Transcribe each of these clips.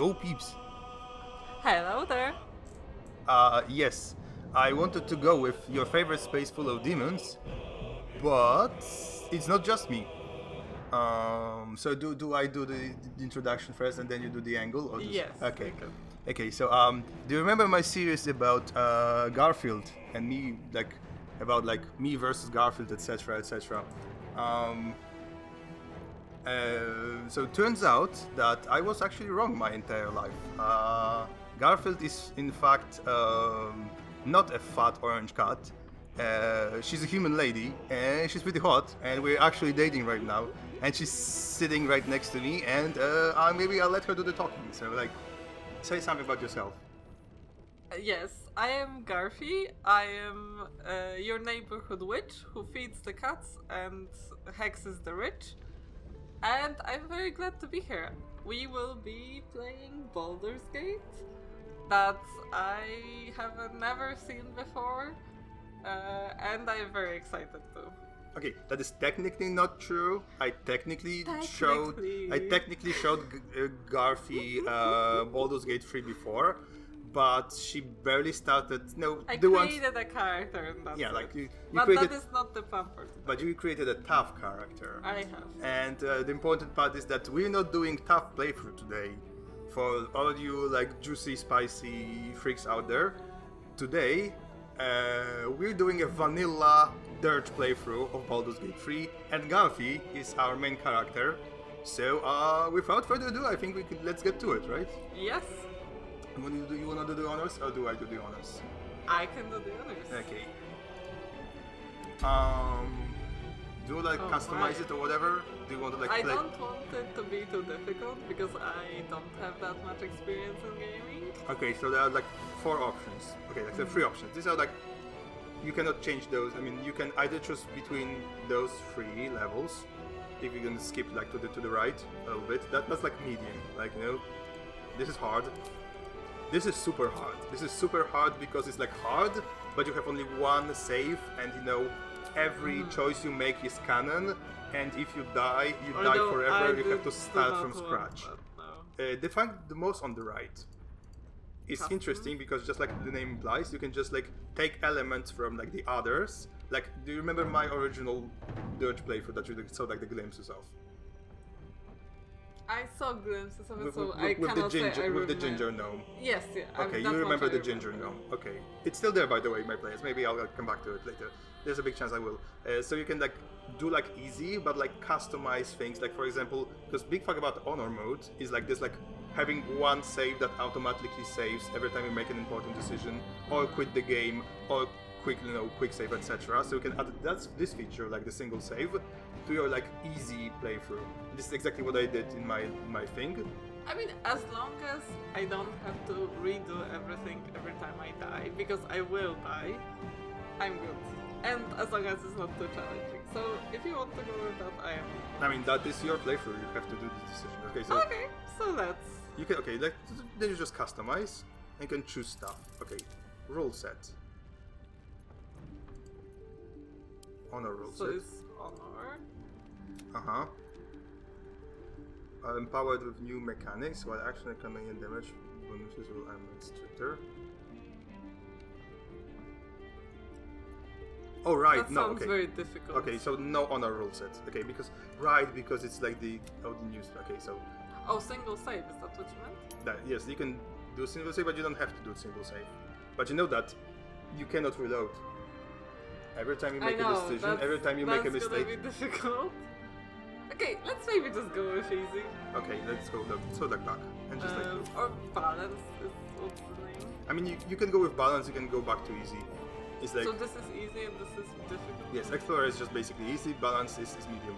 Hello, peeps. Hello there. Yes, I wanted to go with your favorite space full of demons, but it's not just me. So do I do the introduction first and then you do the angle, or just Yes, okay? we can. Okay, so do you remember my series about Garfield and me, like about like me versus Garfield, etc., etc. Um, so it turns out that I was actually wrong my entire life. Garfield is in fact not a fat orange cat. She's a human lady and she's pretty hot, and we're actually dating right now. And she's sitting right next to me, and maybe I'll let her do the talking. So like, say something about yourself. Yes, I am Garfie. I am your neighborhood witch who feeds the cats and hexes the rich. And I'm very glad to be here. We will be playing Baldur's Gate that I have never seen before. And I'm very excited too. Okay, that is technically not true. I technically showed Garfie Baldur's Gate 3 before, but she barely started. No, I the created a character in that. Yeah, like you but created. that is not the fun part. But you created a tough character. I have. And the important part is that we're not doing tough playthrough today. For all you like juicy, spicy freaks out there, today we're doing a vanilla DURGE playthrough of Baldur's Gate 3, and Garfie is our main character. So without further ado, I think let's get to it, right? Yes. You wanna do the honors, or do I do the honors? I can do the honors. Okay. Do you like customize it or whatever? Do you want to like I play? don't want it to be too difficult because I don't have that much experience in gaming. Okay, so there are like 4 options. Okay, like there are 3 options. These are like, you cannot change those. I mean, you can either choose between those 3 levels. If you're gonna skip like to the right a little bit, that's like medium. Like, you know, this is hard. This is super hard. This is super hard because it's like hard, but you have only one save, and you know, every choice you make is canon. And if you die, you die forever. You have to start from scratch. The most on the right is interesting because just like the name implies, you can just like take elements from like the others. Like, do you remember my original DURGE playthrough that you saw like the glimpses of? I saw glimpses of it, so I with cannot the ginger, say I with the remember. ginger gnome. Yes, yeah. Okay, you remember the ginger gnome. Okay, it's still there, by the way, my players. Maybe I'll come back to it later. There's a big chance I will. So you can like do like easy, but like customize things. Like for example, because big fuck about honor mode is like this, like having one save that automatically saves every time you make an important decision, or quit the game, or quick save, etc. So you can add this feature, like the single save, to your like easy playthrough. This is exactly what I did in my thing. I mean, as long as I don't have to redo everything every time I die, because I will die, I'm good. And as long as it's not too challenging. So if you want to go with that, I am. I mean, that is your playthrough. You have to do this decision. Okay, so let's. You can then you just customize and can choose stuff. Okay, rule set. Honor rule set. So it's honor. Empowered with new mechanics, while action and command damage bonuses will aim stricter. Oh right, That no, sounds okay. very difficult. Okay, so no honor rule set. Okay, because it's like the news. Okay, so Oh, single save, is that what you meant? yes, you can do single save, but you don't have to do single save. But you know that you cannot reload. Every time you make a decision, every time you make a mistake. That's gonna be difficult. Okay, let's maybe just go with easy. Okay, let's go like that. And just like go. Or balance is what's the name. I mean, you can go with balance, you can go back to easy. It's like, so this is easy and this is difficult? yes, Explorer is just basically easy, balance is medium.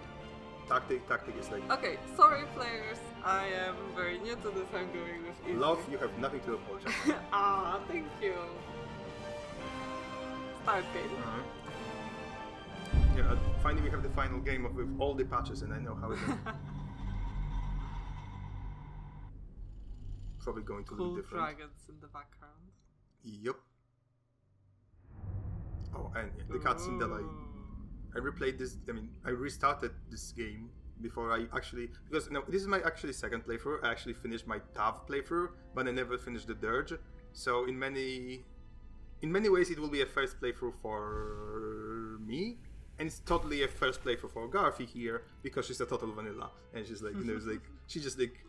Tactic is like... Okay, sorry players, I am very new to this, I'm going with easy. Love, you have nothing to apologize. Ah, thank you. Start game. Yeah, finally we have the final game with all the patches, and I know how it is. Probably going to Cool look different. dragons in the background. Yep. Oh, and yeah, the cutscene that I replayed this. I mean, I restarted this game before I actually, because no, this is my actually second playthrough. I actually finished my TAV playthrough, but I never finished the Dirge. So in many ways, it will be a first playthrough for me, and it's totally a first playthrough for Garfie here because she's a total vanilla, and she's like, it's like she just like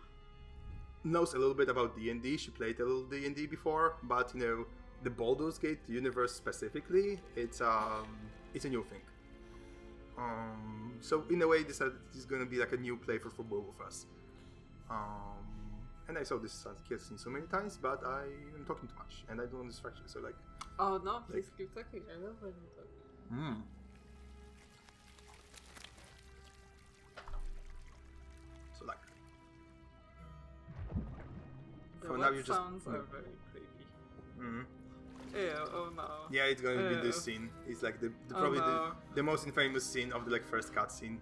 knows a little bit about D&D. She played a little D&D before, but the Baldur's Gate universe specifically, it's a new thing. So in a way, this is going to be like a new playthrough for both of us. And I saw this cutscene so many times, but I am talking too much, and I don't want distraction. So like, oh no, please keep talking. I love when you talk. So like, The for now you wet just sounds are very creepy. Ew, oh no. Yeah, it's going to be this scene. It's like probably the most infamous scene of the like first cutscene.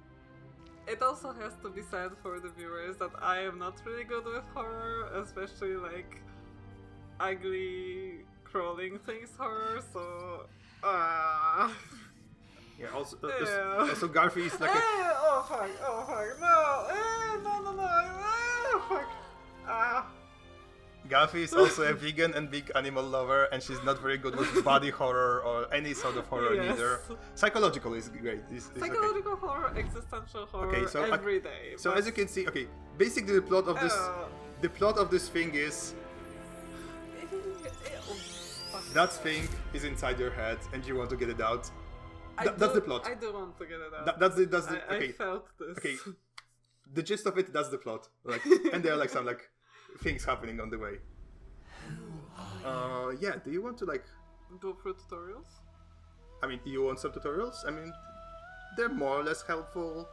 It also has to be said for the viewers that I am not really good with horror, especially like ugly crawling things horror, so Yeah, also Garfie is like oh fuck, no, fuck, Garfie is also a vegan and big animal lover, and she's not very good with body horror or any sort of horror either. Psychological is great. It's psychological horror, existential horror, okay, so every day. So as you can see, okay, basically the plot of this thing is that thing is inside your head, and you want to get it out. That's the plot. I do want to get it out. That's the okay. I felt this. Okay, the gist of it, that's the plot. Like, and there are like some like things happening on the way. Yeah. Do you want to like go through tutorials? I mean, you want some tutorials? I mean, they're more or less helpful,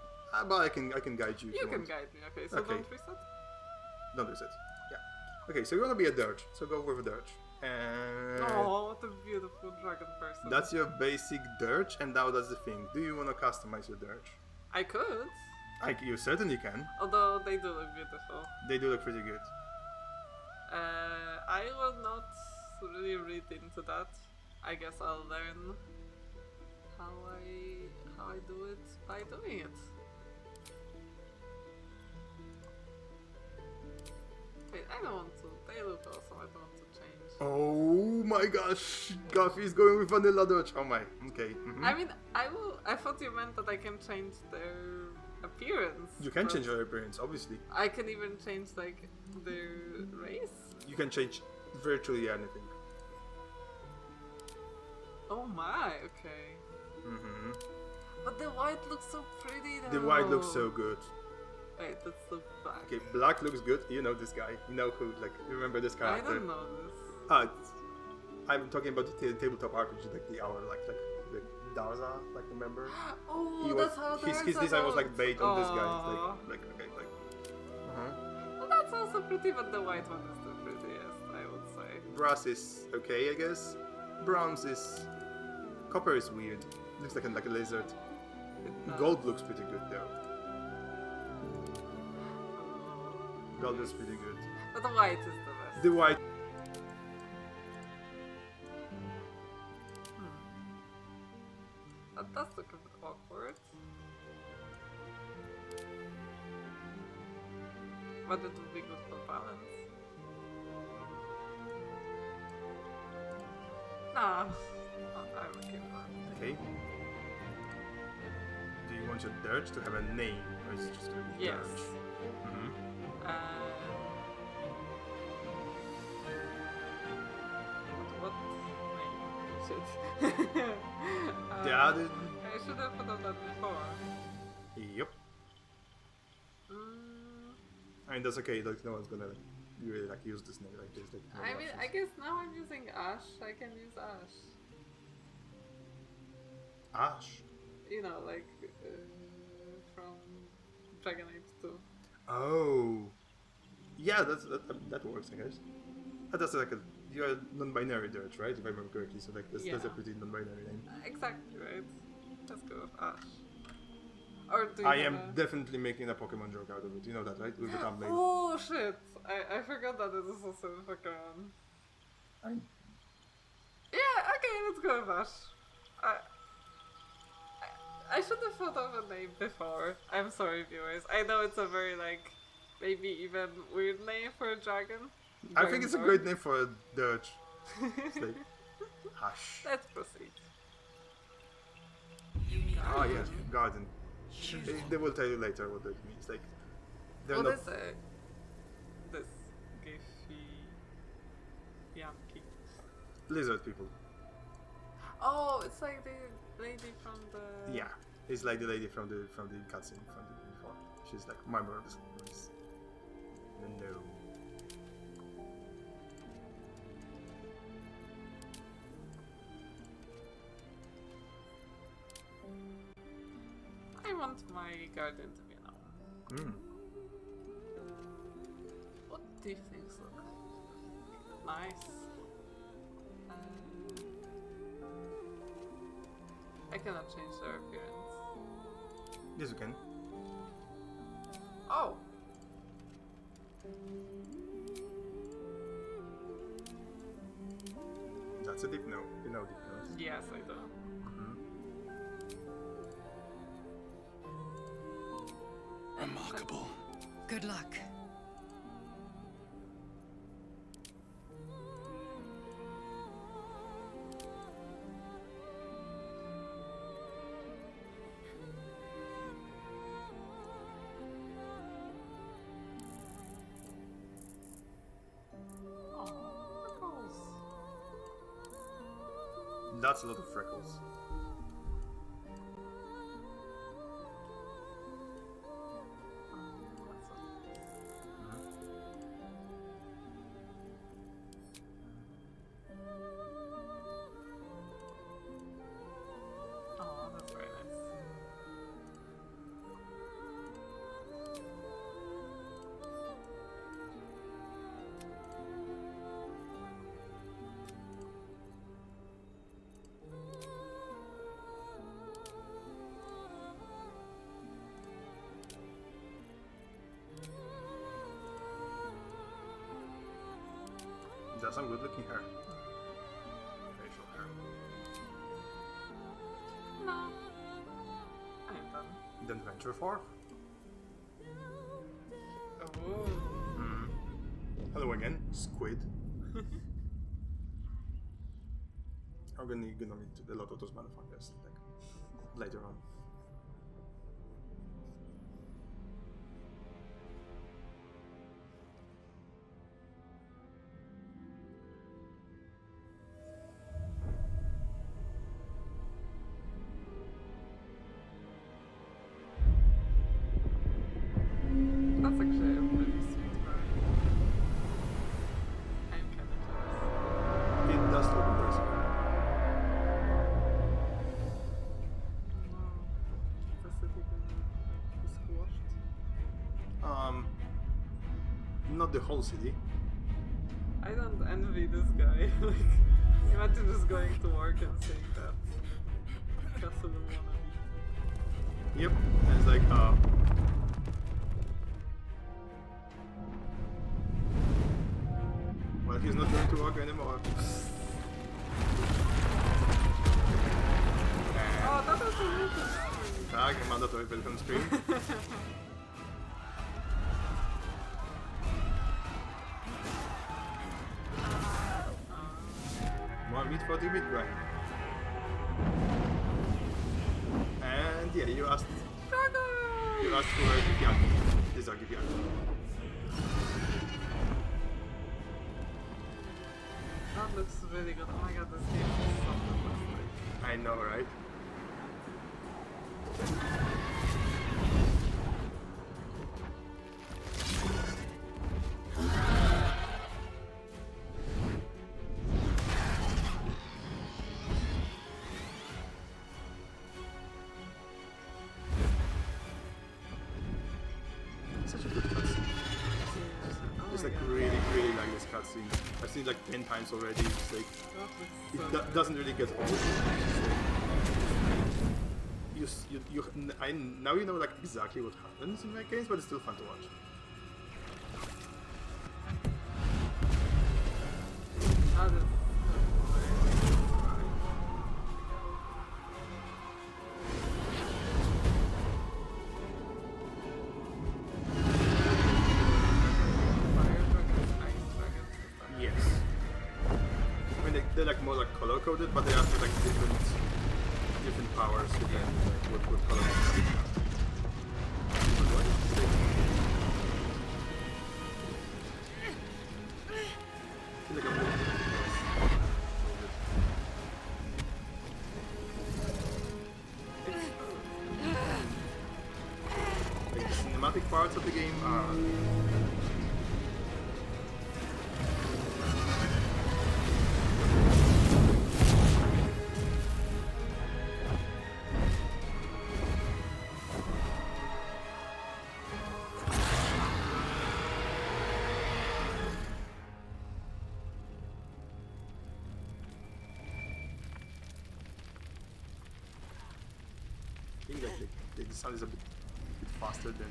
but I can guide you. You can guide me. Okay, so Okay. don't reset. Don't reset. Yeah. Okay, so you want to be a dirge, so go with a dirge. And Oh, what a beautiful dragon person. that's your basic dirge, and now that's the thing. Do you want to customize your dirge? I could, You certainly can. although they do look beautiful. They do look pretty good. I will not really read into that. I guess I'll learn how I do it by doing it. Wait, I don't want to. They look awesome. I don't want to change. Oh my gosh, Garfie is going with vanilla dirge. Oh my. Okay. I mean, I will. I thought you meant that I can change their appearance. You can but change your appearance, obviously. I can even change like their race. You can change virtually anything. Oh my. Okay. Mm-hmm. But the white looks so pretty though. The white looks so good. Wait, let's look back. Okay, black looks good. You know this guy. You know who? Like, you remember this I character? don't know this. I'm talking about the tabletop RPG, like the the Darza, like remember? Oh, that's how his design was like based on this guy. It's like okay, like. Well, that's also pretty, but the white one is the prettiest, I would say. Brass is okay, I guess. Bronze is. Copper is weird. Looks like a lizard. Gold looks pretty good though. Gold looks pretty good. But the white is the best. The white. That does look a bit awkward. But it would be good for balance. Nah, I'm okay with that. Okay. Do you want your dirge to have a name, or is it just gonna be Yes. dirge? Mm-hmm. What name? Shit. Yeah. I should have put on that before. Yep. I mean that's okay. Like no one's gonna really like use this name like this. Like, no I mean, options. I guess now I'm using Ash. I can use Ash. Ash. You know, like from Dragon Age 2. Oh. Yeah, that works, I guess. That's like you're a non-binary dirge, right? If I remember correctly. So like that's a Yeah. pretty non-binary name. Exactly right. Let's go with Ash. Or do you I have am a... definitely making a Pokemon joke out of it. You know that, right? With the thumbnail. Oh shit! I forgot that it is also a Pokemon. Yeah, okay, let's go with Ash. I should have thought of a name name before. I'm sorry, viewers. I know it's a very, like, maybe even weird name for a dragon. I think it's a great name for a dirge. It's like, hush. Let's proceed. Oh yeah, garden. They will tell you later what that means. Like, they're What not. is this Garfie Yankee? Lizard people. Oh, it's like the lady from the. Yeah, it's like the lady from the cutscene from the before. She's like my mother's voice. No. I want my garden to be known. Hmm. What do things look nice? I cannot change their appearance. Yes, you can. Oh! That's a deep no. You know deep nose. Yes, I do. Remarkable. Good luck. That's a lot of freckles. Oh, that's very nice. That's some good looking hair. Facial hair. No. I'm done. Then venture forth. Oh. Hello again, squid. I'm gonna meet a lot of those motherfuckers like later on. That's actually a pretty sweet bird. I'm kinda jealous. It does look impressive. Wow. The city gonna be squashed. Not the whole city. I don't envy this guy. Like, imagine just going to work and saying that. Castle wannabe. Yep, and it's like, well, he's not going to work anymore. Oh, that was a really Tak, mandatory welcome stream. More meat for the meat grind. And yeah, you asked for a Gifiaki. These are Gifiaki. That looks really good. Oh my god, this game is so fantastic. I know, right? Such a good cutscene. Just like really like this cutscene. I've seen it like 10 times already. It's like it doesn't really get old. It's like, now you know like exactly what happens in my games, but it's still fun to watch. they're like more like color coded, but they have like different powers depending like what color they have. What is this? I feel like I'm really like the cinematic parts of the game are I think that the sound is a bit faster than.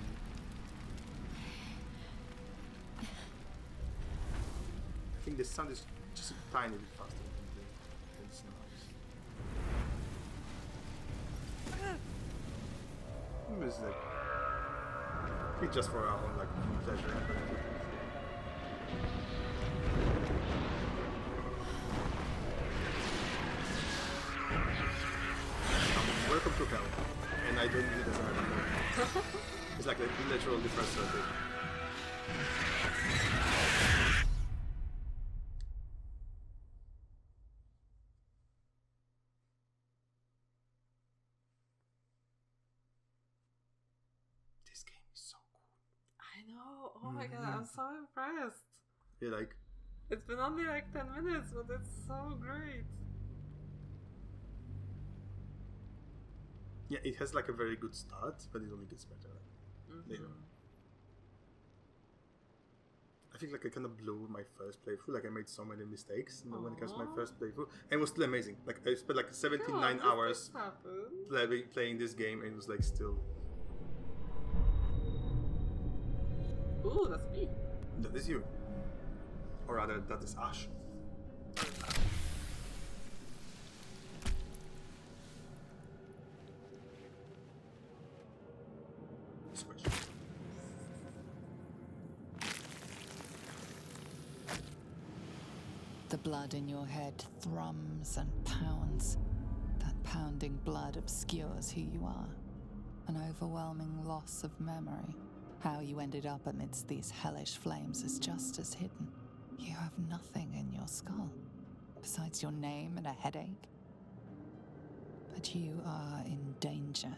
I think the sound is just a tiny bit faster than the sound. It's like, I think just for our own like pleasure. Welcome to hell. And I don't need it as a hell. It's like a literal different circuit. This game is so cool. I know. Oh my god, I'm so impressed. Yeah, like It's been only like 10 minutes, but it's so great. yeah, it has like a very good start, but it only gets better later. I think like I kind of blew my first playthrough. Like I made so many mistakes when it comes to my first playthrough, and it was still amazing. Like I spent like 79 hours playing this game, and it was like still. Ooh, that's me. That is you, or rather, that is Ash. Switch. The blood in your head thrums and pounds. That pounding blood obscures who you are. An overwhelming loss of memory. How you ended up amidst these hellish flames is just as hidden. You have nothing in your skull, besides your name and a headache. But you are in danger.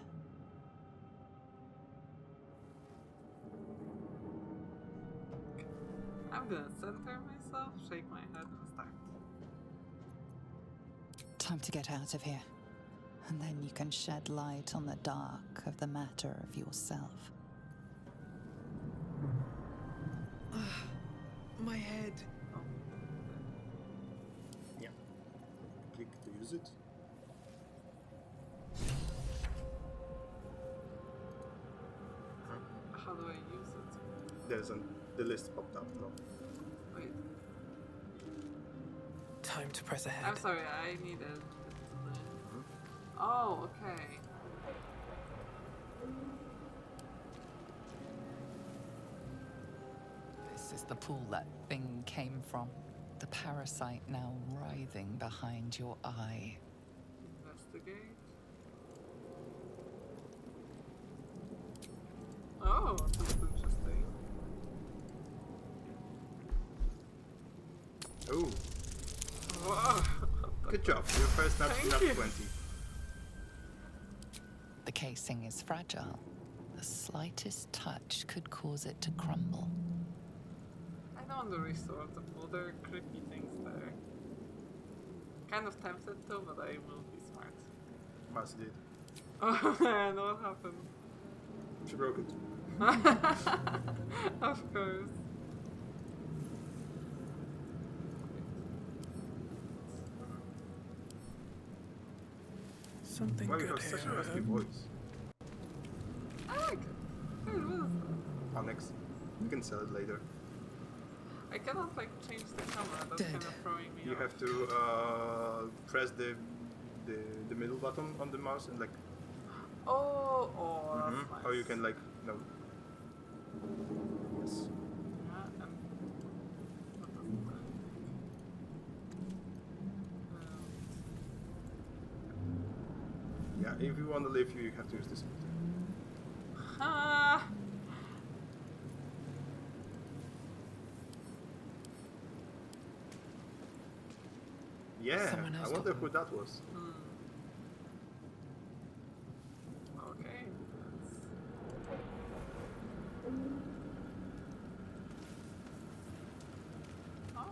I'm gonna center myself, shake my head, and start. Time to get out of here. And then you can shed light on the dark of the matter of yourself. My head. Yeah. Click to use it. How do I use it? There's the list popped up. No. Wait. Time to press ahead. I'm sorry, I needed it. Oh, okay. This is the pool that thing came from. The parasite now writhing behind your eye. Investigate. Oh, that's interesting. Oh, Wow. good job. Your first nat Thank you. 20. The casing is fragile. The slightest touch could cause it to crumble. I don't want to restore the pool. There are creepy things there. Kind of tempted to, but I will be smart. Marcy did. Oh man, what happened? She broke it. Of course. Something Why you good have such a here. raspy voice? I like it. Hey, what is that? Onyx. You can sell it later. I cannot like change the camera. That's Dead. kind of throwing me You off. have to press the middle button on the mouse and like. Oh, that's nice. Or you can like no. Yes. Yeah, and what does it if you want to live, you have to use this. Ah. Yeah, Someone else I wonder got who that was. Okay. Oh.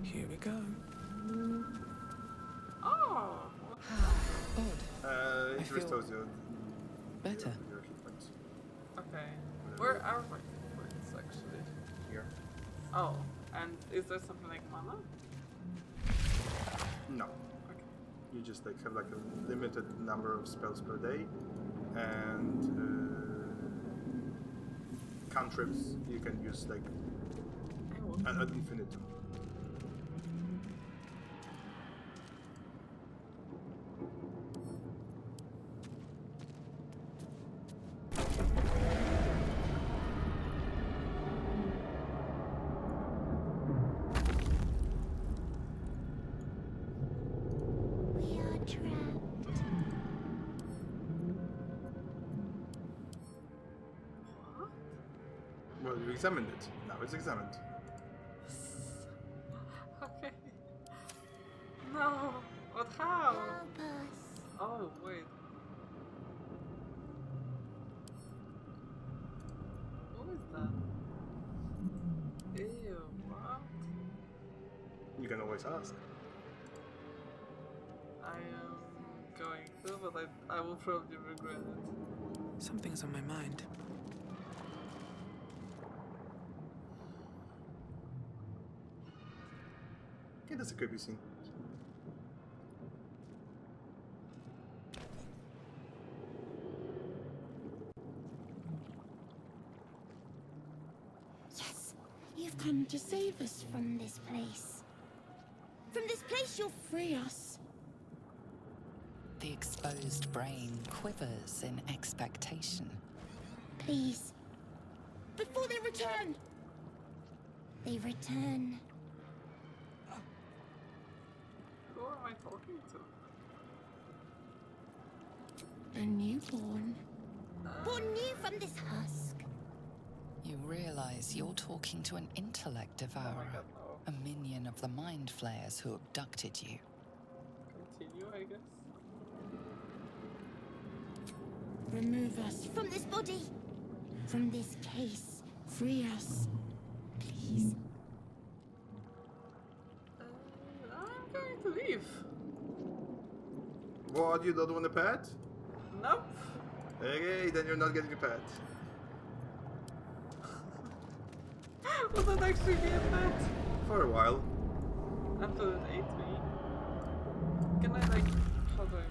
Here we go. Oh. Odd. It feel restores your better. your hit points. Okay. Where are my points actually? Here. Oh, and is there something like mana? No. Okay. You just like have like a limited number of spells per day, and cantrips you can use like Oh. ad infinitum. We are trapped. What? Well, you examined it. Now it's examined. Okay. No. What? How? Help us. Oh wait. What is that? Ew. What? You can always ask. I am going to, but I will probably regret it. Something's on my mind. Yeah, that's a creepy scene. Yes, you've come to save us from this place. From this place, you'll free us. The exposed brain quivers in expectation. Please. Before they return. They return. Who am I talking to? A newborn. Born new from this husk. You realize you're talking to an intellect Oh my devourer, god, no. a minion of the mind flayers who abducted you. Continue, I guess. Remove us from this body. From this case. Free us. Please. I'm going to leave. What, you don't want a pet? Nope. Okay, then you're not getting a pet. Will that actually be a pet? For a while. Until it ate me. Can I like... How do I...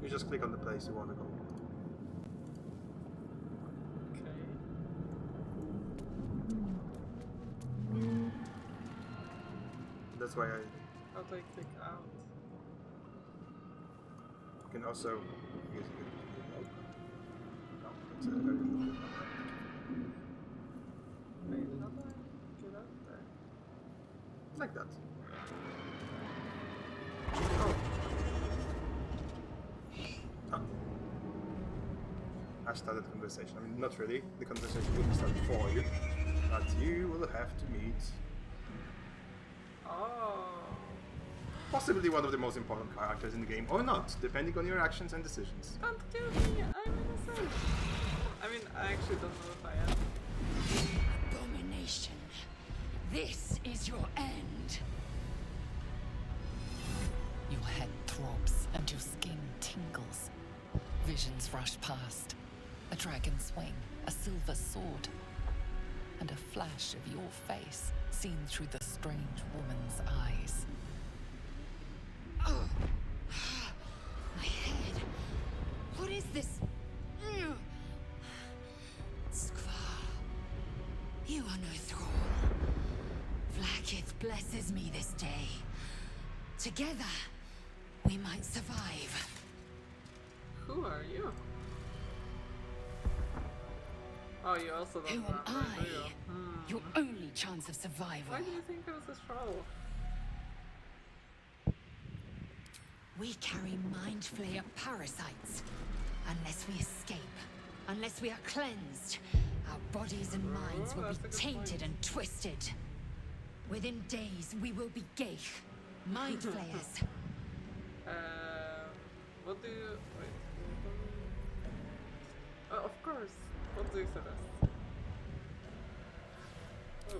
You just click on the place you want to go. Okay. That's why I How do I click out? can also use it. No, it's Wait, how do I get out there? like that. Oh. Ah. I started the conversation. I mean, not really. The conversation will be started for you. But you will have to meet Oh. possibly one of the most important characters in the game, or not, depending on your actions and decisions. Don't kill me, I'm innocent. I mean, I actually don't know if I am. Abomination. This is your end. Your head throbs and your skin tingles. Visions rush past. A dragon's wing, a silver sword, and a flash of your face seen through the strange woman's eyes. Oh. My head. What is this? Skvar. You are no thrall. Vlaakith blesses me this day. Together, we might survive. Who are you? Oh, you also don't Who am remember, do you? I? Your only chance of survival. Why do you think I was a troll? We carry mind flayer parasites. Unless we escape, unless we are cleansed, our bodies and minds will be that's a good tainted point. and twisted. Within days, we will be Geich, mind flayers. What do you... Wait. Of course. What do you suggest? Oh.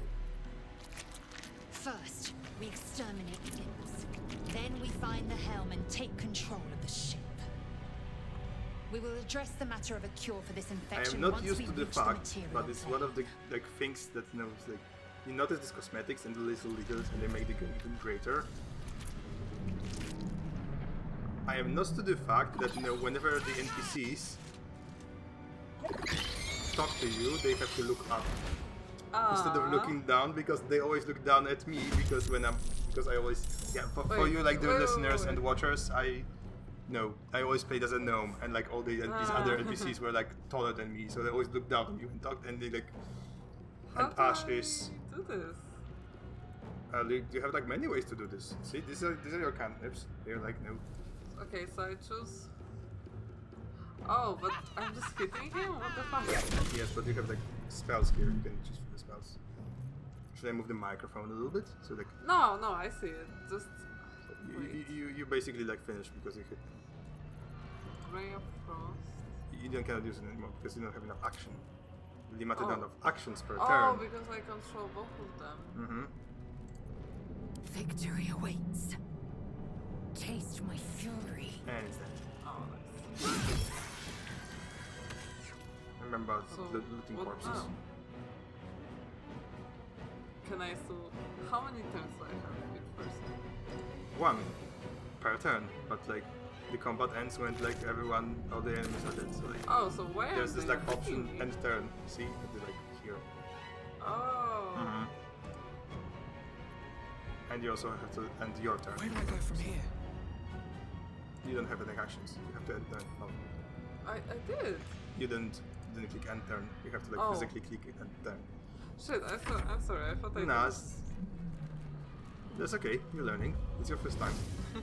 First, we exterminate the imps. Then we find the helm and take control of the ship. We will address the matter of a cure for this I infection am not once used we to the reach fact, material but it's one of the plane. things that like you notice these cosmetics and the little details, and they make the game even greater. I am not to the fact that whenever the NPCs talk to you, they have to look up instead of looking down, because they always look down at me because I always for Wait, you like the wait, listeners wait. and watchers, I always played as a gnome, and like all these other NPCs were like taller than me, so they always look down on you and talk, and they like. How And do Ash I is. do this? You have like many ways to do this. See, these are your cantrips. They're like no. Okay, so I choose... Oh, but I'm just hitting him? What the fuck? Yes, but you have like spells here. You can choose from the spells. Should I move the microphone a little bit so like No, I see it. Just... Wait. you basically like finish because you hit. Ray of Frost. You don't cannot use it anymore because you don't have enough action. Limited Oh. amount of actions per Oh, turn. because I control both of them. Mm-hmm. Victory awaits. Taste my fury. And it's that. Oh, nice. Remember about So, looting what corpses. now? Can I still... How many turns do I have with person? One per turn, but like the combat ends when like all the enemies are dead. So like Oh, so where there's am this they like option attacking me? end turn. See, it's like here. Oh. Mm-hmm. And you also have to end your turn. Where do I go from here? You don't have any actions. You have to end turn. No, I did. you didn't click end turn. You have to like Oh. physically click end turn. Shit, I'm sorry. I thought I No, did. that's okay. You're learning. It's your first time. I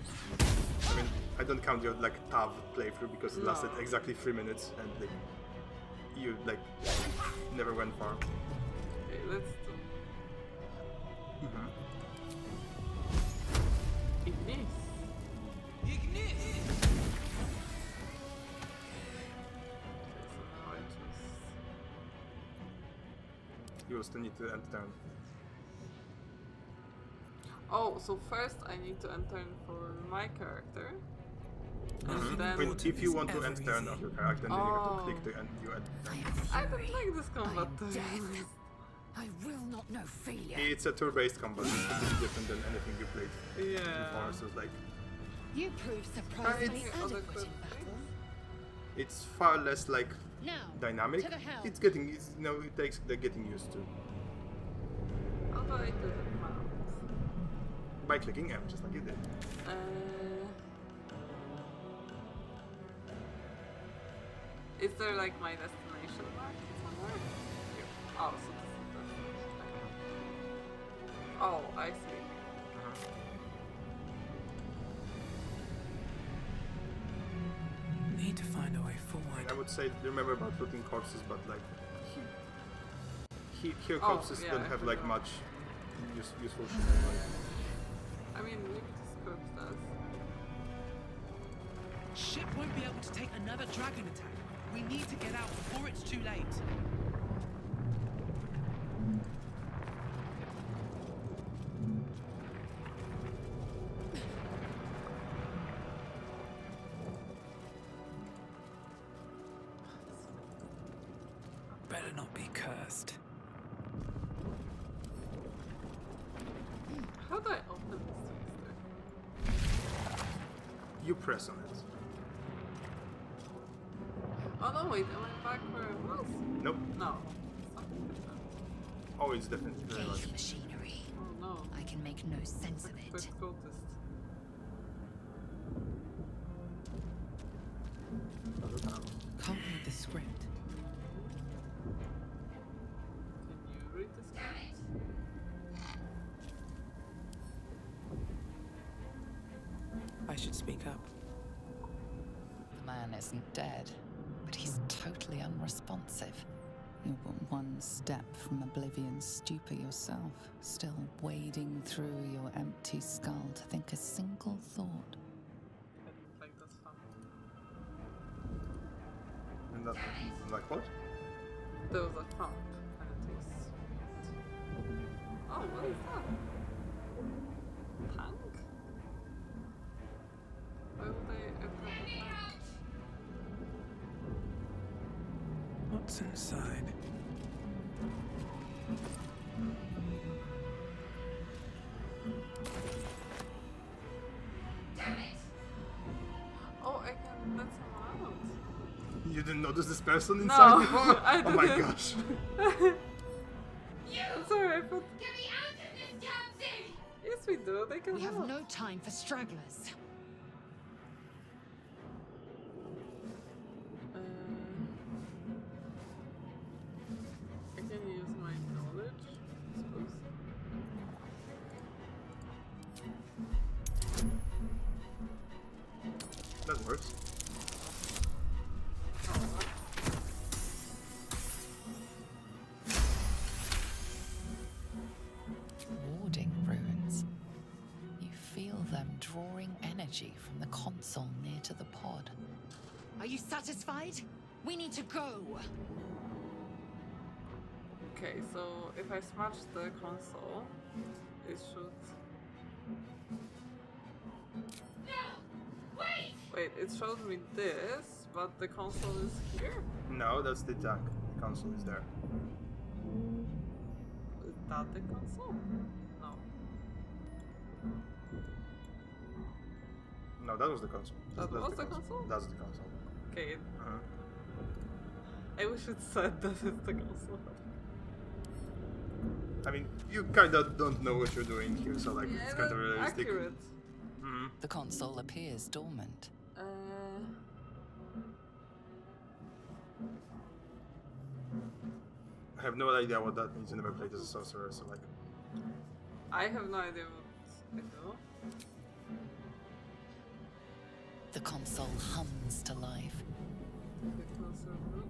mean, I don't count your like tab playthrough because it lasted No. exactly 3 minutes and like you like never went far. Okay, let's do... Mm-hmm. Ignis. Ignis! Okay, so now I choose... You will still need to end turn. Oh, so first I need to enter for my character. And Mhm. then... When, if you want to Ever end turn easy. of your character, then you have Oh. to click the end. You end. I am I fury. don't like this I combat. am death. I will not know failure. It's a turn-based combat. It's completely different than anything you played Yeah. before. So it's like You prove surprisingly It's- other adequate in good battle. it's far less like Now, dynamic. to the helm. It takes the getting used to How do I do the mount? by clicking M, just like you did. Is there like my destination mark somewhere? Oh, so this is destination. Oh, I see. Need to find a way And forward. I would say remember about looting corpses, but like here Oh, corpses yeah, don't I have like forgot. much useful shit. Like, I mean, maybe this corpse does. Ship won't be able to take another dragon attack. We need to get out before it's too late. Better not be cursed. How do I open this twister? you press on it. Oh no, wait, am I back where I was? Nope. No. Something different. Oh, it's definitely very much. Geich machinery. Oh no. I can make no sense of Quick it. cultist. Can't read the script. Can you read this script? I should speak up. The man isn't dead, but he's totally unresponsive. You're but one step from oblivion's stupor yourself, still wading through your empty skull to think a single thought. I don't like that sound. And that, like what? There was a thump, and it was weird. Oh, what is that? Tank? Why would they attack a tank? What's inside? Oh, I can let someone out. You didn't notice this person inside No, before? I Oh my didn't. gosh. I'm sorry, I thought. Get me out of this damn thing! Yes, we do. They can We have help. no time for stragglers. I can use my knowledge, I suppose. That works. Warding runes. You feel them drawing energy from the console near to the pod. Are you satisfied? We need to go. Okay, so if I smash the console, it should. No! Wait! Wait, it showed me this, but the console is here? No, that's the tank. The console is there. Is that the console? No. No, that was the console. That That's was the console? That's the console. Okay, Uh-huh. I wish it said that it's the console. I mean, you kind of don't know what you're doing here, so like it's kind of that's realistic. accurate. Mhm. The console appears dormant. I have no idea what that means. I never played as a sorcerer, so like. I have no idea what I do. The console hums to life. Take a closer look.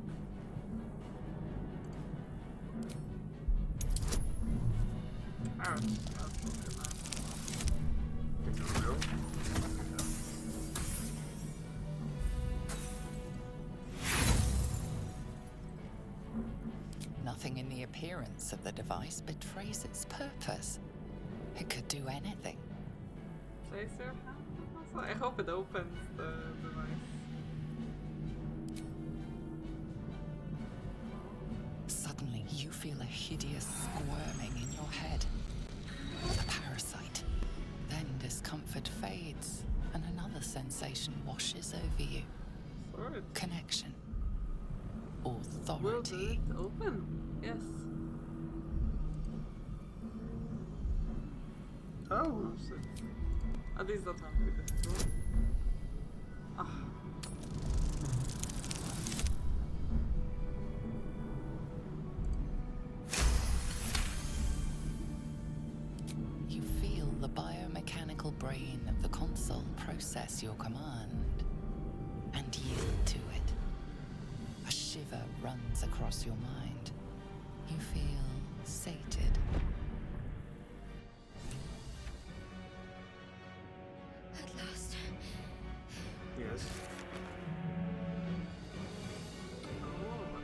Oh, that's okay, man. It's a real. Nothing in the appearance of the device betrays its purpose. It could do anything. Place your hand on the console. I hope it opens the device. Suddenly, you feel a hideous squirming in your head. The parasite. Then discomfort fades, and another sensation washes over you. Sword. Connection. Will Authority. it open? Yes. Oh, Shit. At least that won't be difficult. Ah. You feel the biomechanical brain of the console process your command and yield to it. A shiver runs across your mind. You feel sated. At last. yes. Oh.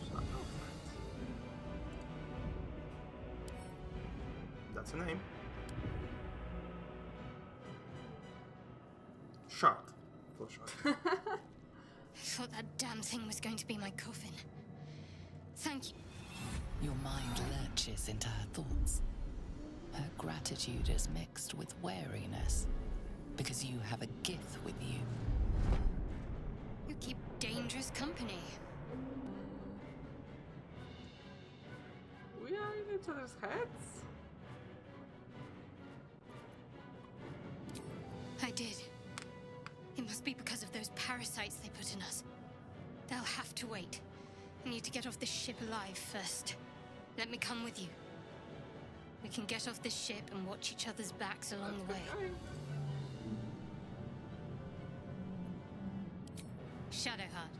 Shut up. That's a name. Shard, for sure. I thought that damn thing was going to be my coffin. Thank you. Your mind lurches into her thoughts. Her gratitude is mixed with wariness, because you have a gift with you. You keep dangerous company. We are in each other's heads? I did. It must be because of those parasites they put in us. They'll have to wait. I need to get off this ship alive first. Let me come with you. We can get off this ship and watch each other's backs along the way. Shadowheart.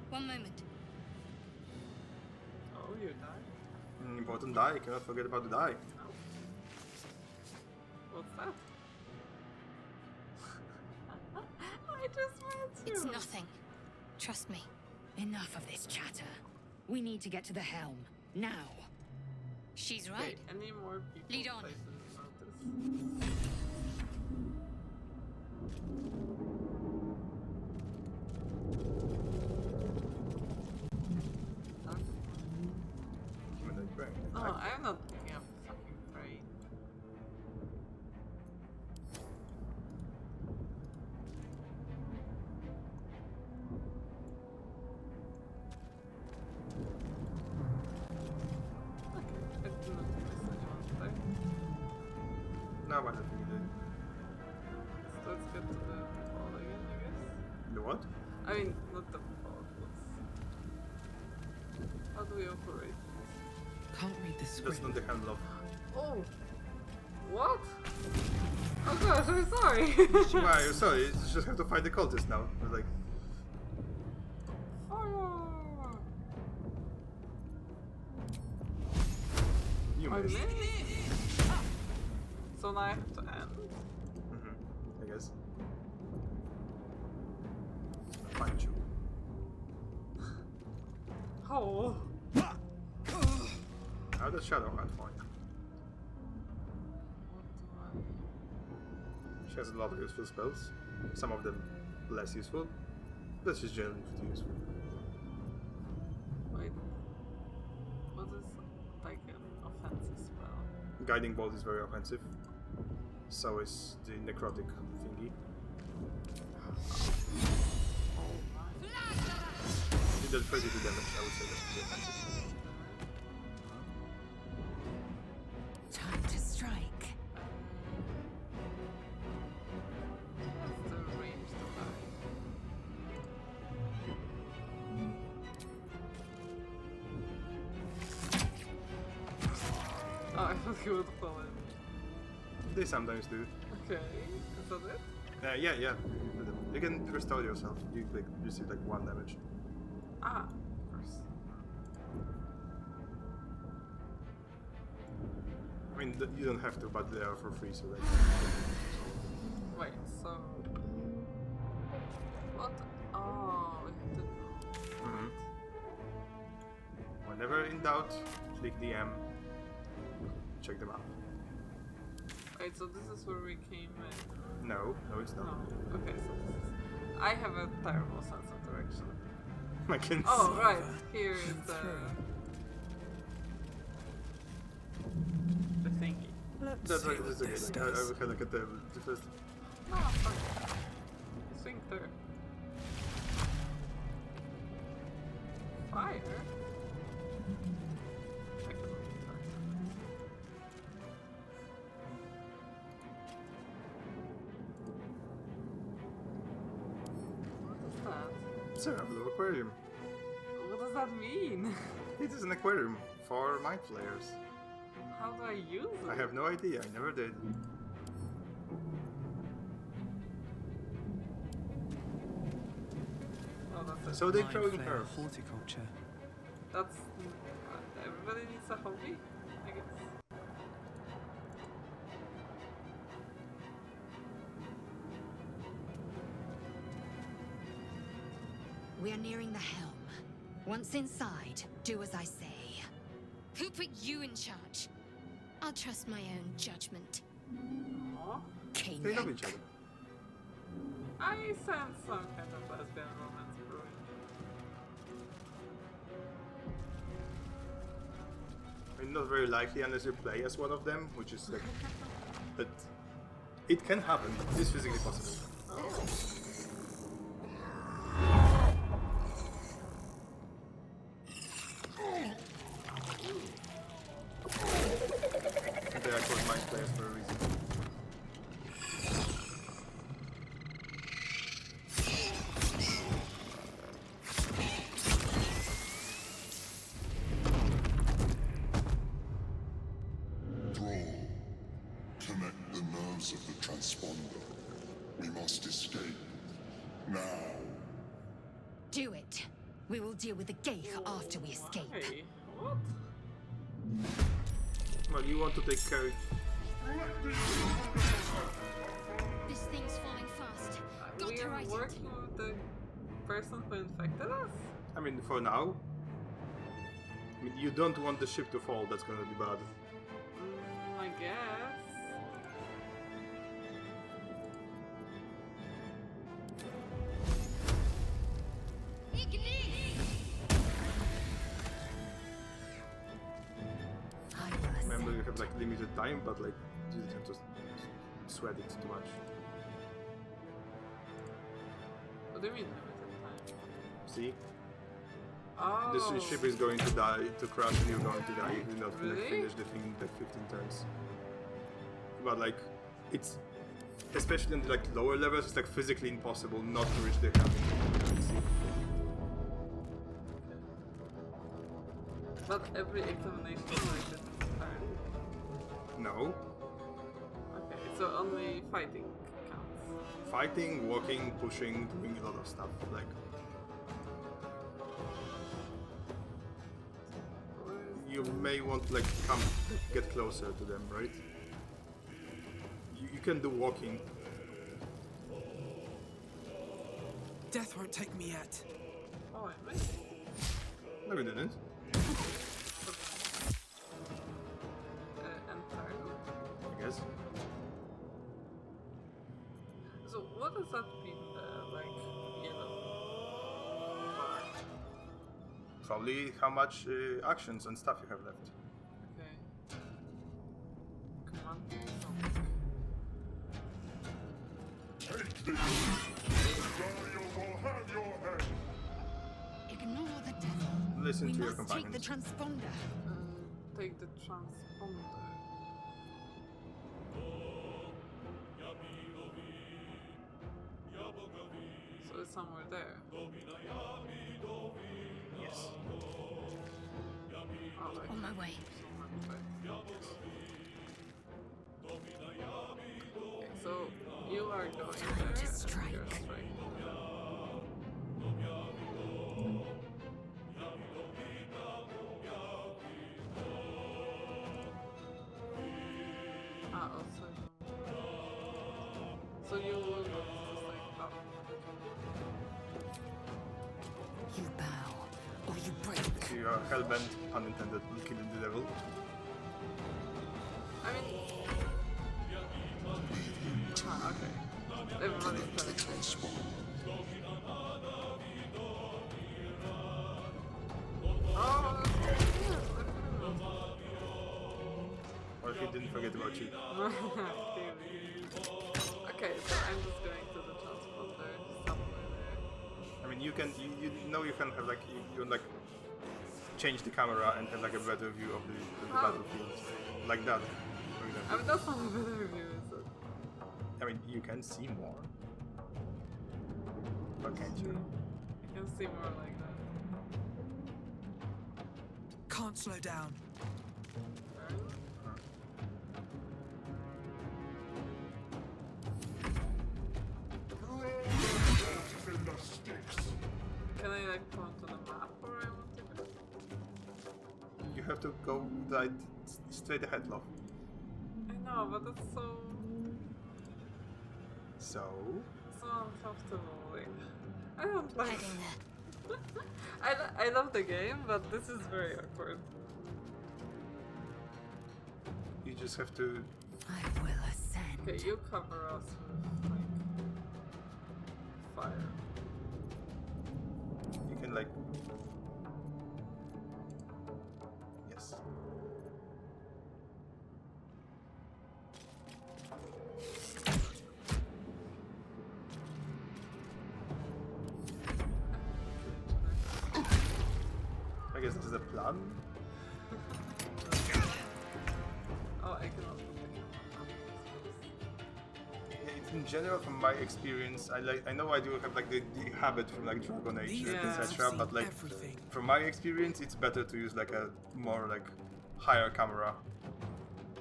One moment. Oh, you died. An important die. You cannot forget about the die. What's that? I just met you. It's nothing. Trust me. Enough of this chatter. We need to get to the helm. Now. She's Okay, right. any more people? Lead on. places notice? Humanoid brain. Oh, I'm not picking up fucking brain. Okay, I did not miss anyone today. Now I don't think you did. So let's get to the ball again, I guess. The what? I mean, not the ball, how do we operate? Can't read this Just on screen. the handle of. Oh! What? Oh gosh, I'm sorry! Why? You're sorry. You just have to fight the cultist now. It's like. Fire! You I missed. missed! So now I have to end? I guess. Find you. Oh! How does Shadowheart find? She has a lot of useful spells. Some of them less useful. But she's generally pretty useful. Wait. What is like an offensive spell? Guiding Bolt is very offensive. So is the necrotic thingy. Oh my. It does 32 damage, I would say that's pretty offensive. Time to strike. What's the range to die? Oh, I thought he would fall in. They sometimes do. Okay, is that it? Yeah. You can restore yourself. You like receive like 1 damage. Ah, of course. I mean, you don't have to, but they are for free, so like. Wait, so. What? Oh, we have to know. Mhm. Whenever in doubt, click the M. Check them out. Wait, so this is where we came in? No, it's No. not. Okay, so this is. I have a terrible sense of direction. I can Oh, see. right. Here is the. The thingy. Let's That's see right. what That's this okay. I does. will have a look at the first. Oh, fuck. Swing through. Fire? I can only try. What is that? It's a blue aquarium. What does that mean? It is an aquarium for mind flayers. How do I use it? I have no idea. I never did. Oh, that's it. So they Mind grow in flayer herbs. horticulture. That's. Everybody needs a hobby, I guess. We are nearing the helm. Once inside, do as I say. Who put you in charge? I'll trust my own judgment. Aw. King. They love each other. I sense some kind of lesbian romance brewing. I mean, not very likely unless you play as one of them, which is like. But it can happen. It is physically possible. And they are called mind players for a reason. must escape. Now. Do it. We will deal with the Geich after we escape. Hey, what? Well, you want to take care. This thing's falling fast. Got We to are right it. working with the person who infected us? I mean, for now. I mean, you don't want the ship to fall. That's gonna be bad. I guess. Remember, you have like limited time, but like you don't have to sweat it too much. What do you mean limited time? See, Oh. this ship is going to die, to crash, and you're going to die if you not Really? finish the thing in like 15 turns. But like, it's especially in the like lower levels, it's like physically impossible not to reach the cabin. See? But every examination is like this turn. No, Okay, so only fighting counts. fighting, walking, pushing, doing a lot of stuff like. You may want to like come get closer to them, right? You can do walking. Death won't take me yet. Oh, I missed. No, we didn't. And turn. I guess. So what does that mean, the like yellow bar? Probably how much actions and stuff you have left. Okay. Come on. Take this! Dario will have your head! Ignore the devil. Listen We to your must take the companions. transponder. Take the transponder. So it's somewhere there. Yes. Oh, like On my way. Okay, so you are going Time there. to and strike. you're striking. Ah, also. So you will just like up. You bow, or you break. You are hellbent, unintended, on killing the devil. I mean. Ah, okay. Everybody's telling me. Oh, Or if he didn't forget about you. okay, so I'm just going to the transponder somewhere there. I mean, you can, you know, you can have like, you can like change the camera and have like a better view of the How? battlefield. Like that, for I example. mean, that's not a better review, is it? I mean, you can see more. Or can't you? I can see more like that. Can't slow down. In the sticks! Can I like point to the map where I want to go? You have to go right straight ahead, love. I know, but it's so So, uncomfortable. Like, I don't like. Heading there. I love the game, but this is very awkward. you just have to. I will ascend. Okay, you cover us with like fire. You can like. Yes. I guess this is a plan. Oh, I cannot put the camera. Yeah, it's in general, from my experience, I know I do have like the habit from like Dragon Age, These Yeah. things have etc. seen But like everything. from my experience, it's better to use like a more like higher camera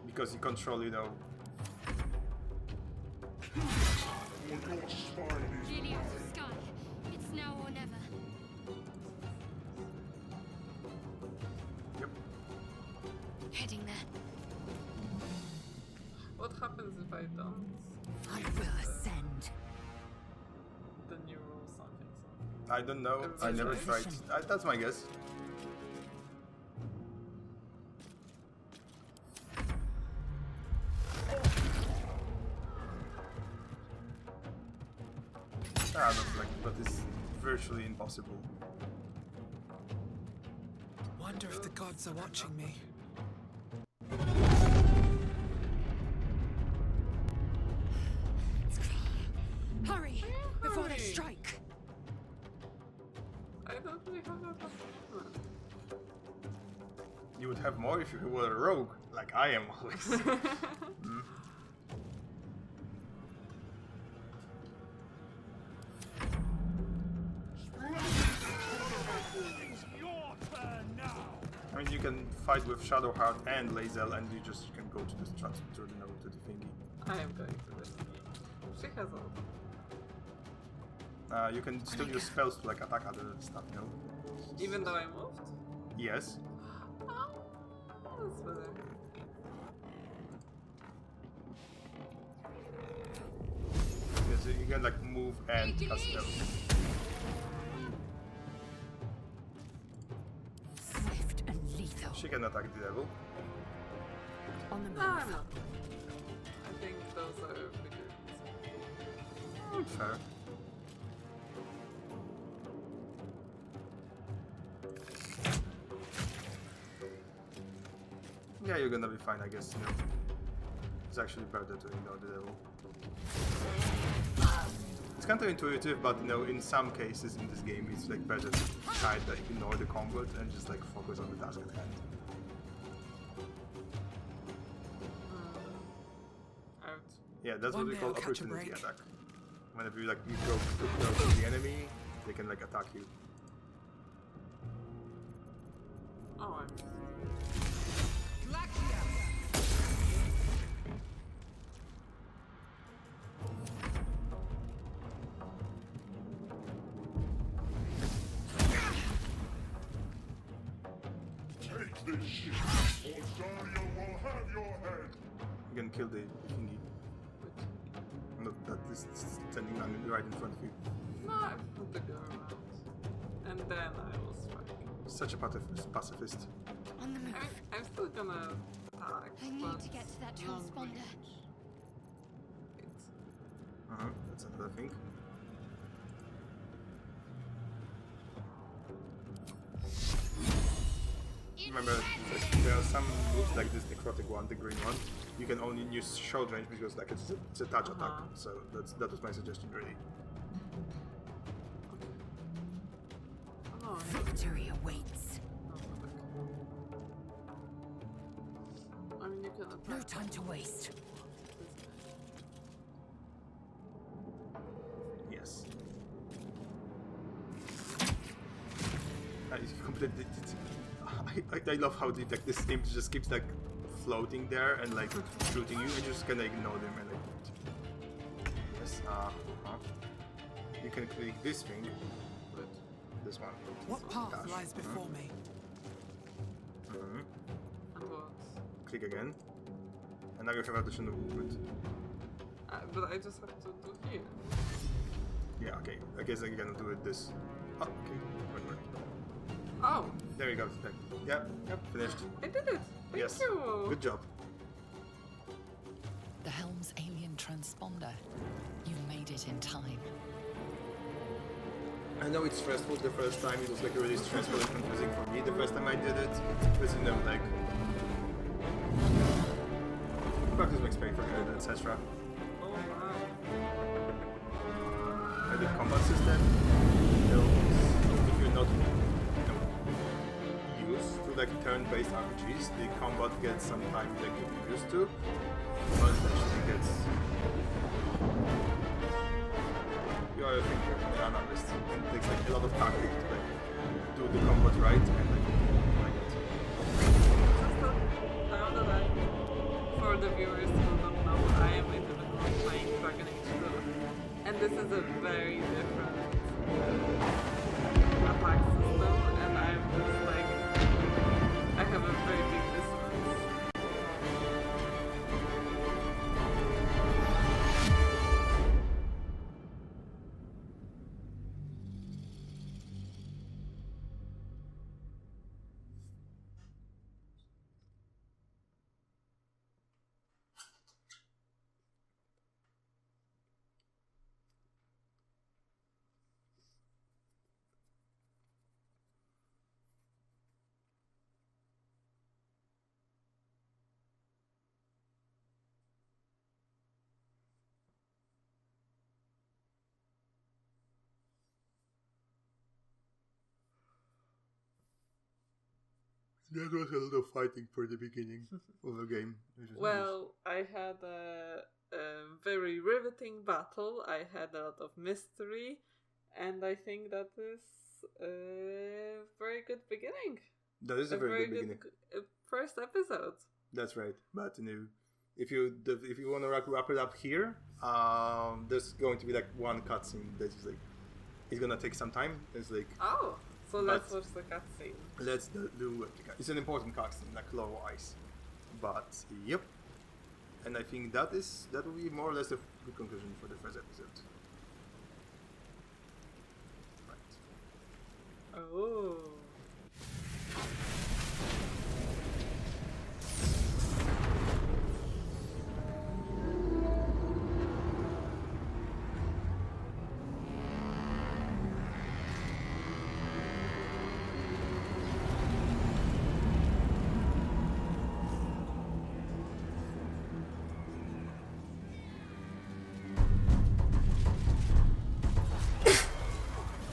because you control, you know. or your spine is Really out of sky. It's now or never. Yep. Heading there. What happens if I don't? I will ascend. The new rule something. I don't know. I never tried. That's my guess. That's like, but it's virtually impossible. Wonder if the gods are watching me. Hurry! Before they Hurry. strike! I don't really have that much movement. You would have more if you were a rogue, like I am always. Hmm. It's your turn now. I mean, you can fight with Shadowheart and Lae'zel, and you can go to the to the thingy. I am going to this. She has all. You can still use spells to like attack other stuff, you know? Even though I moved? Yes. Oh, that's better. Yes, you can like move and cast spells. Swift and lethal. She can attack the devil. On the move. No, I'm not. I think those are bigger. Fair. Yeah, you're gonna be fine, I guess. You know, it's actually better to ignore the devil. It's counterintuitive, but you know, in some cases in this game, it's like better to try to ignore the combat and just like focus on the task at hand. Out. Yeah, that's One what we day call I'll catch a opportunity break. attack. Whenever you like you go too close to the enemy, they can like attack you. Oh, I'm. Take this ship, or Dario will have your head. You can kill the thingy. Not that is standing right in front of you. No, I put the girl out. And then I will strike. Such a pacifist. On the move. I'm still gonna attack. I need but to get to that not transponder. reach. It's That's another thing. Remember, there are some moves like this necrotic one, the green one. You can only use short range because like it's a touch attack. So that was my suggestion really. oh, Victory awaits. I mean, you can attack. No time to waste. Yes. It's completely. I love how like this imp just keeps like floating there and like shooting you, and you're just gonna ignore them and like. Yes. You can click this thing. This one. What path Dash. lies before me? And what? Click again. And now you have additional movement. But I just have to do here. Yeah, okay. I guess I'm gonna do it this. Oh, okay. Wait. Oh, There you go. Yep, finished. I did it! Thank Yes. you! Good job. The Helm's alien transponder. You made it in time. I know it's stressful the first time, it was like really stressful and confusing for me the first time I did it. Because you know, like practice makes perfect, etc. Oh wow. And the combat system, you know, if you're not used to like turn-based RPGs, the combat gets some time to get used to, but it actually gets. You are a thinker, an analyst, and it takes like a lot of tactics to like do the combat right and like it. Just now that for the viewers who don't know, I am in the middle of playing Dragon Age 2. is a very different attack system, and I'm just like, I have a very big dissonance. That was a lot of fighting for the beginning of the game. which is Well, I had a very riveting battle. I had a lot of mystery, and I think that is a very good beginning. nice. That is a very good beginning. First episode. That's right. But if you want to wrap it up here, there's going to be like one cutscene that is like it's gonna take some time. It's like Oh, so let's watch the cutscene. let's do it. It's an important cutscene, like low ice. But yep, and I think that will be more or less a good conclusion for the first episode. Right. Oh.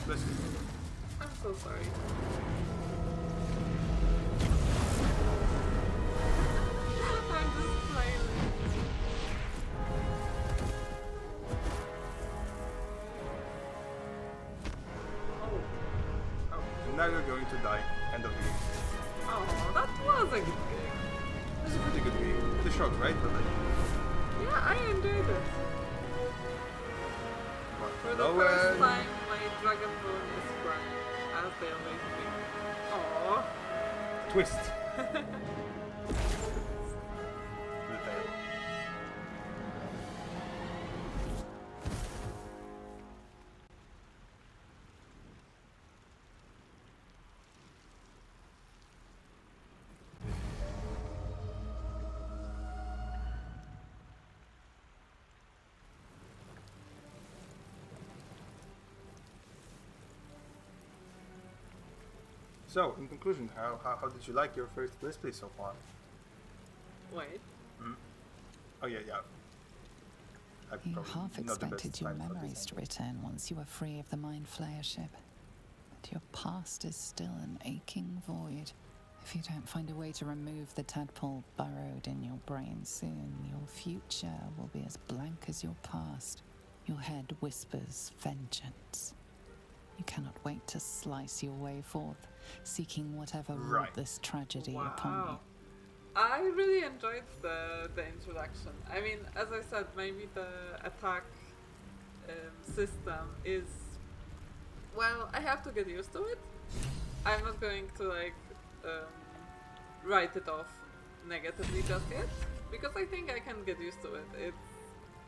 Let's I'm so sorry. I'm just playing. Oh, and now you're going to die. End of the game. Oh, that was a good game. It's a pretty good game. It's short, right? But like, Yeah, I enjoyed it. but For the first time, my Dragonborn is crying, as they always do. Aww. Twist. The tail. So, in conclusion, how did you like your first Let's Play so far? Wait. Oh yeah. I've You probably half not the best expected your time for this memories to anyway. return once you were free of the Mind Flayer ship. But your past is still an aching void. If you don't find a way to remove the tadpole burrowed in your brain soon, your future will be as blank as your past. Your head whispers vengeance. You cannot wait to slice your way forth, seeking whatever wrought Right. this tragedy upon you. Wow. I really enjoyed the introduction. I mean, as I said, maybe the attack system is... Well, I have to get used to it. I'm not going to like write it off negatively just yet, because I think I can get used to it.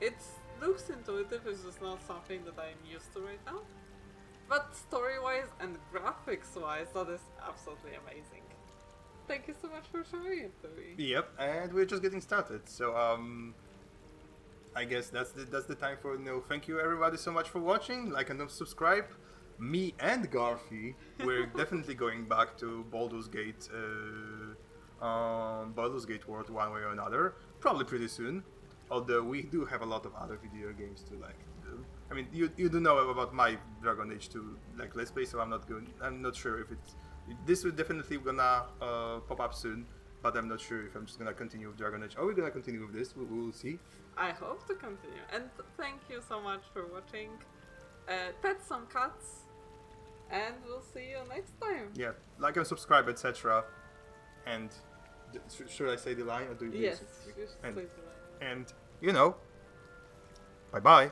It looks intuitive, it's just not something that I'm used to right now. But story-wise and graphics-wise, that is absolutely amazing. Thank you so much for showing it to me. Yep, and we're just getting started. So I guess that's the time for thank you everybody so much for watching. Like and subscribe. Me and Garfie, we're definitely going back to Baldur's Gate World one way or another, probably pretty soon. Although we do have a lot of other video games to like do. I mean, you do know about my Dragon Age 2 like Let's Play, so I'm not sure if this will definitely gonna pop up soon, but I'm not sure if I'm just gonna continue with Dragon Age. Are we gonna continue with this? We'll see. I hope to continue. And thank you so much for watching. Pet some cats, and we'll see you next time. Yeah, like and subscribe, etc. And should I say the line or do you? Yes, use it? you should And- say the line. And bye bye.